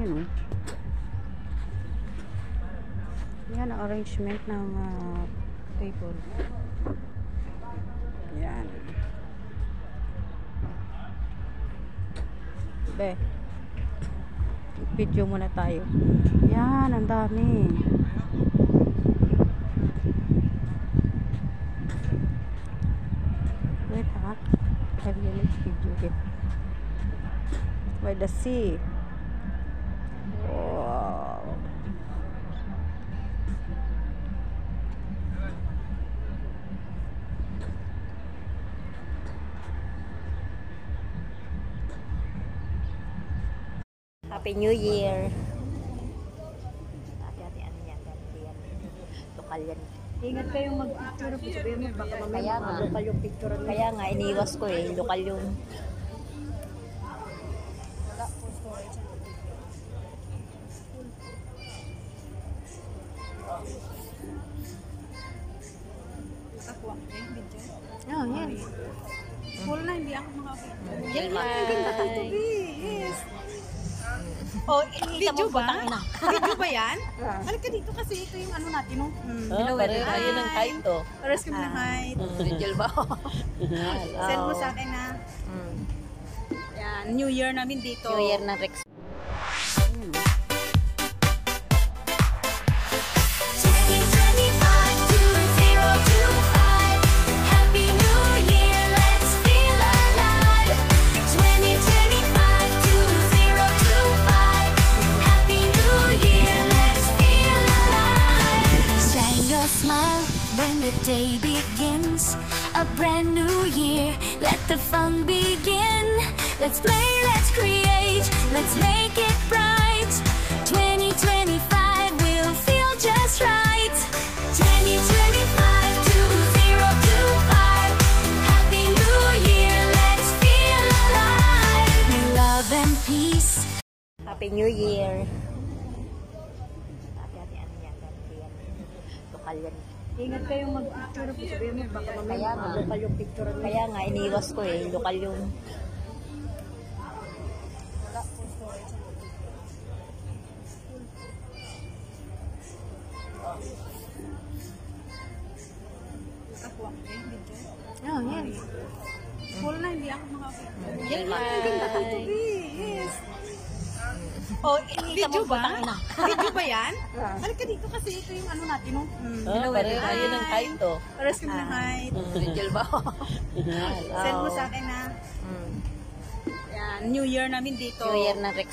Ayun. Yan ang arrangement ng table. Yan. Be. Video muna tayo. Yan, ang dami. Wait ha. Have you like video here? By the sea. Wow. Happy New Year. Hati-hati ano yan. Lokal yan. Ingat kayong mag-picture po. Sabihin mo, baka mamaya Kaya nga. lokal yung picture. Kaya nga, iniwas ko eh. Lokal yung... Oh, yan. Full na, hindi ako makapicture. Yan lang. Yes. Oh, video ba? Video ba yan? Halika dito kasi ito yung ano natin, no? Pareho tayo ng height to. Pares kami ng height. Angel ba? Send mo sa akin na. Yan, New Year namin dito. New Year na Rex. When the day begins, a brand new year, let the fun begin. Let's play, let's create, let's make it bright. 2025 will feel just right. 2025 2025, Happy New Year, let's feel alive. New love and peace. Happy New Year. Hati-hati ano yan. Lokal yan. Ingat kayong mag-picture po. Sabihin mo, baka Kaya mamaya nga. lokal yung picture. Kaya nga, iniwas ko eh. Lokal yung... Oh, yan. Full na, hindi ako makapicture. Yan lang. Yes. Oh, video ba? Video ba yan? Halika dito kasi ito yung ano natin, no? Pareho tayo ng height to. Pares kami ng height. Angel ba? Send mo sa akin na. Yan, New Year namin dito. New Year na Rex.